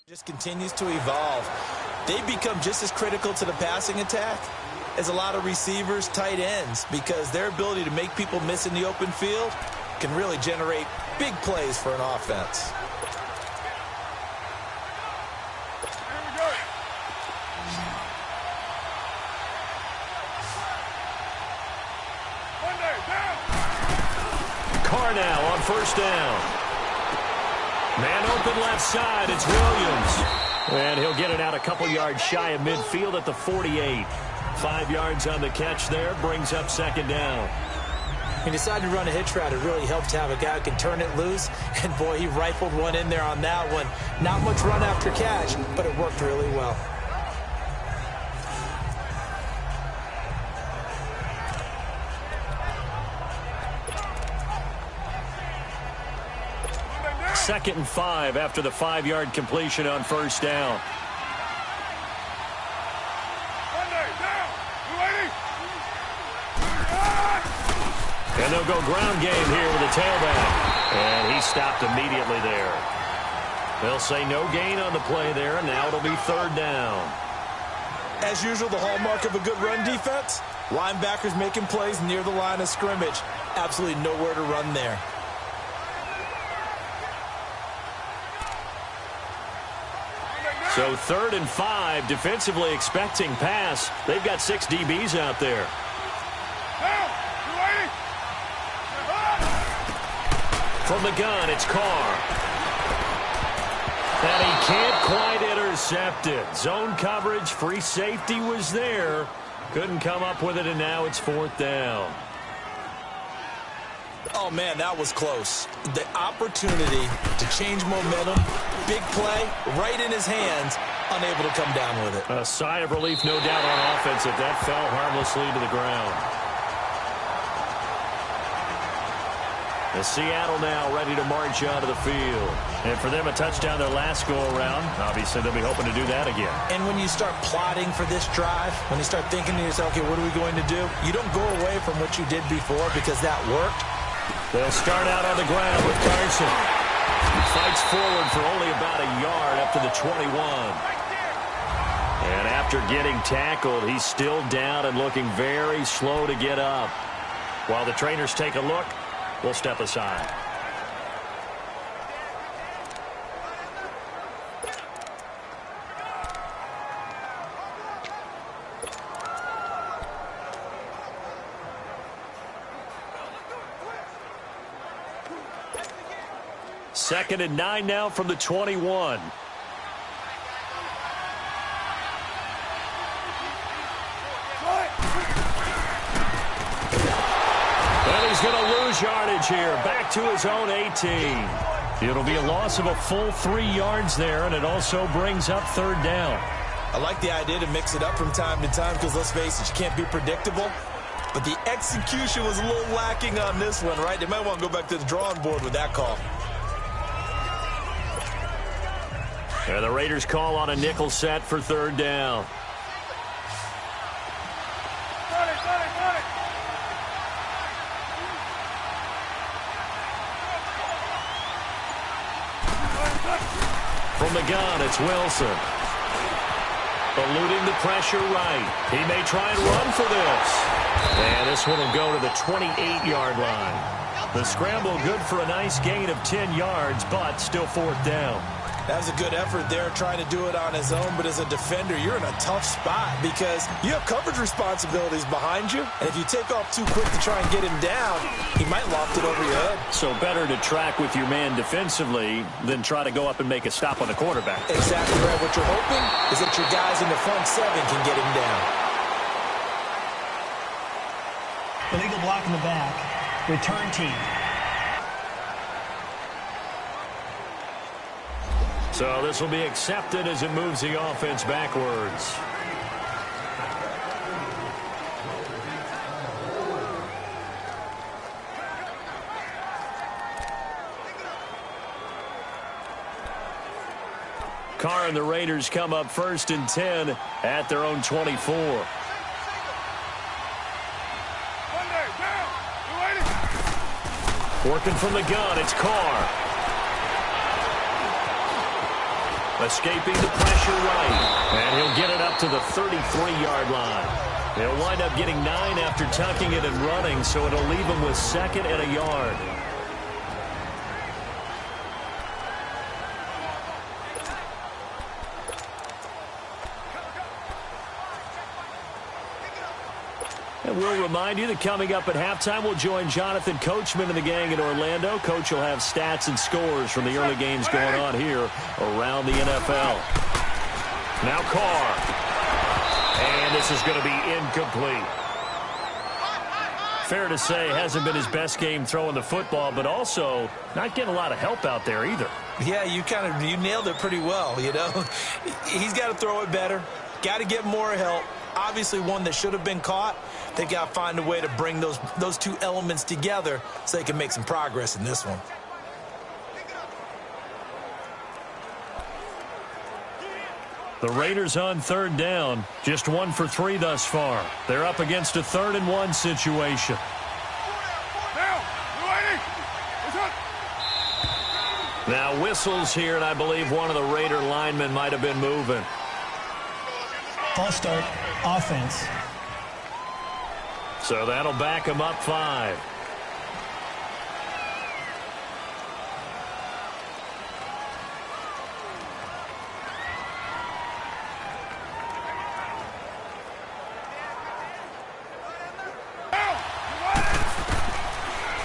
Just continues to evolve. They become just as critical to the passing attack as a lot of receivers, tight ends, because their ability to make people miss in the open field can really generate big plays for an offense. Carr now on first down. Man open left side, it's Williams. And he'll get it out a couple yards shy of midfield at the 48. 5 yards on the catch there, brings up second down. He decided to run a hitch route. It really helped to have a guy who can turn it loose. And, boy, he rifled one in there on that one. Not much run after catch, but it worked really well. Second and 5 after the 5-yard completion on first down. And they'll go ground game here with a tailback. And he stopped immediately there. They'll say no gain on the play there, and now it'll be third down. As usual, the hallmark of a good run defense, linebackers making plays near the line of scrimmage. Absolutely nowhere to run there. So third and 5, defensively expecting pass. They've got 6 DBs out there. From the gun, it's Carr. And he can't quite intercept it. Zone coverage, free safety was there. Couldn't come up with it, and now it's fourth down. Oh, man, that was close. The opportunity to change momentum, big play, right in his hands, unable to come down with it. A sigh of relief, no doubt, on offense that fell harmlessly to the ground. The Seattle now ready to march onto the field. And for them, a touchdown their last go-around. Obviously, they'll be hoping to do that again. And when you start plotting for this drive, when you start thinking to yourself, okay, what are we going to do? You don't go away from what you did before because that worked. They'll start out on the ground with Carson. He fights forward for only about a yard up to the 21. And after getting tackled, he's still down and looking very slow to get up. While the trainers take a look, we'll step aside. Second and 9 now from the 21. And he's going to lose yardage here. Back to his own 18. It'll be a loss of a full 3 yards there, and it also brings up third down. I like the idea to mix it up from time to time because, let's face it, you can't be predictable. But the execution was a little lacking on this one, right? They might want to go back to the drawing board with that call. And the Raiders call on a nickel set for third down. From the gun, it's Wilson. Eluding the pressure right. He may try and run for this. And this one will go to the 28-yard line. The scramble good for a nice gain of 10 yards, but still fourth down. That was a good effort there, trying to do it on his own. But as a defender, you're in a tough spot because you have coverage responsibilities behind you. And if you take off too quick to try and get him down, he might loft it over your head. So better to track with your man defensively than try to go up and make a stop on the quarterback. Exactly right. What you're hoping is that your guys in the front seven can get him down. Illegal block in the back. Return team. So this will be accepted as it moves the offense backwards. Carr and the Raiders come up first and 10 at their own 24. Working from the gun, it's Carr. Escaping the pressure right. And he'll get it up to the 33-yard line. He'll wind up getting 9 after tucking it and running, so it'll leave him with 2nd and a yard. And we'll remind you that coming up at halftime, we'll join Jonathan Coachman and the gang in Orlando. Coach will have stats and scores from the early games going on here around the NFL. Now Carr. And this is going to be incomplete. Fair to say, hasn't been his best game throwing the football, but also not getting a lot of help out there either. Yeah, you nailed it pretty well, you know. He's got to throw it better. Got to get more help. Obviously one that should have been caught. They got to find a way to bring those two elements together so they can make some progress in this one. The Raiders on 3rd down. Just 1 for 3 thus far. They're up against a 3rd and 1 situation. Now whistles here, and I believe one of the Raider linemen might have been moving. False start, offense. So that'll back him up 5.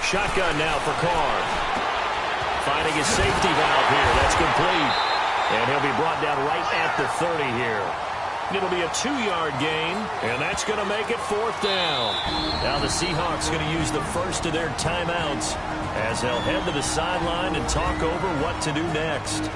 Shotgun now for Carr. Finding his safety valve here. That's complete. And he'll be brought down right at the 30 here. It'll be a 2-yard gain, and that's going to make it 4th down. Now the Seahawks going to use the first of their timeouts as they'll head to the sideline and talk over what to do next.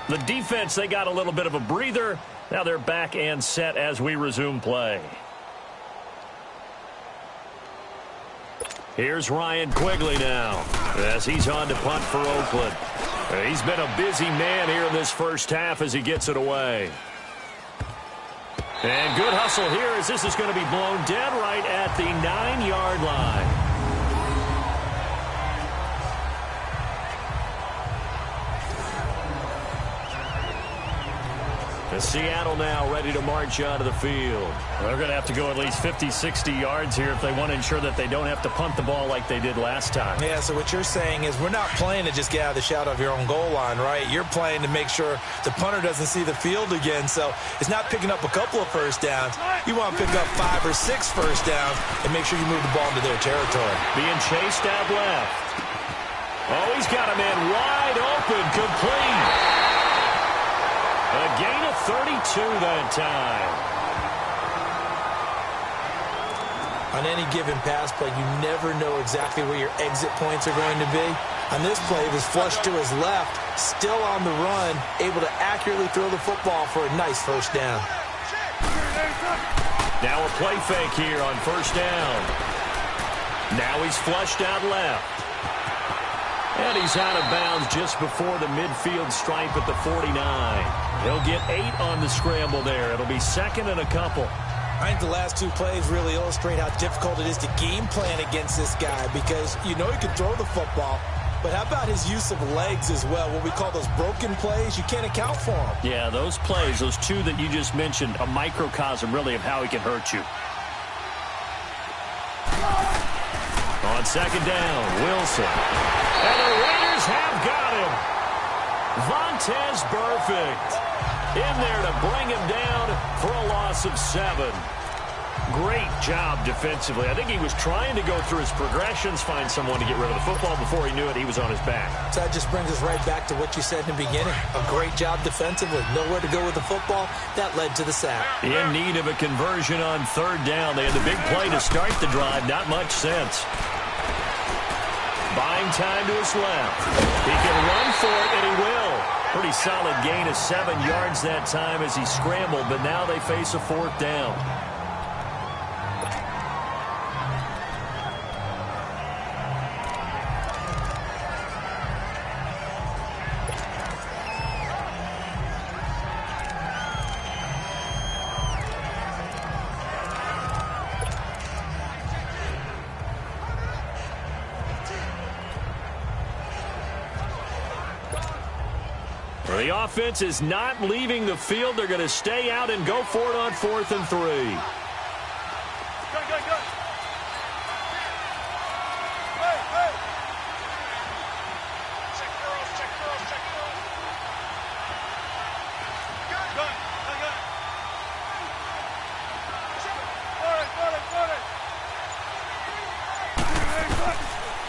The defense, they got a little bit of a breather. Now they're back and set as we resume play. Here's Ryan Quigley now as he's on to punt for Oakland. He's been a busy man here in this first half as he gets it away. And good hustle here as this is going to be blown dead right at the 9-yard line. Seattle now ready to march onto the field. They're going to have to go at least 50, 60 yards here if they want to ensure that they don't have to punt the ball like they did last time. Yeah, so what you're saying is we're not playing to just get out of the shadow of your own goal line, right? You're playing to make sure the punter doesn't see the field again. So it's not picking up a couple of first downs. You want to pick up 5 or 6 first downs and make sure you move the ball into their territory. Being chased out left. Oh, he's got a man wide open, complete. A gain of 32 that time. On any given pass play, you never know exactly where your exit points are going to be. On this play, it was flushed to his left, still on the run, able to accurately throw the football for a nice first down. Now a play fake here on first down. Now he's flushed out left. And he's out of bounds just before the midfield stripe at the 49. He'll get 8 on the scramble there. It'll be 2nd and a couple. I think the last 2 plays really illustrate how difficult it is to game plan against this guy because you know he can throw the football, but how about his use of legs as well? What we call those broken plays, you can't account for them. Yeah, those plays, those 2 that you just mentioned, a microcosm really of how he can hurt you. On 2nd down, Wilson. And the Raiders have got him. Vontaze Burfict in there to bring him down for a loss of 7. Great job defensively. I think he was trying to go through his progressions, find someone to get rid of the football. Before he knew it, he was on his back. So that just brings us right back to what you said in the beginning. A great job defensively. Nowhere to go with the football. That led to the sack. In need of a conversion on 3rd down. They had the big play to start the drive. Not much sense. Buying time to his left. He can run for it, and he will. Pretty solid gain of 7 yards that time as he scrambled, but now they face a 4th down. The offense is not leaving the field. They're going to stay out and go for it on 4th and 3. Good. Hey. Check girls. Good.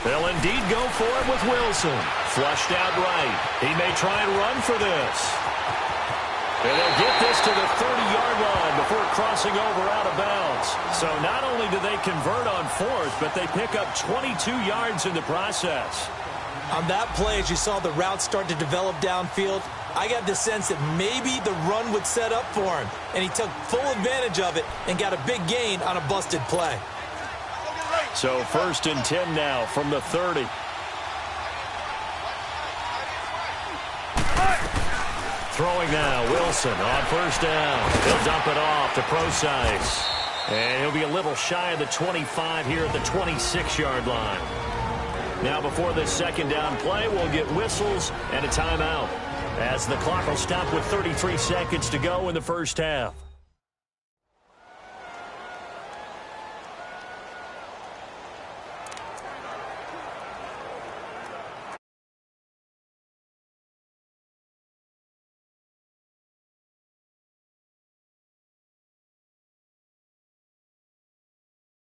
They'll indeed go for it with Wilson. Flushed out right. He may try and run for this. And they'll get this to the 30-yard line before crossing over out of bounds. So not only do they convert on 4th, but they pick up 22 yards in the process. On that play, as you saw the route start to develop downfield, I got the sense that maybe the run would set up for him, and he took full advantage of it and got a big gain on a busted play. So 1st and 10 now from the 30. Throwing now, Wilson on 1st down. He'll dump it off to Procise. And he'll be a little shy of the 25 here at the 26-yard line. Now before this 2nd down play, we'll get whistles and a timeout, as the clock will stop with 33 seconds to go in the 1st half.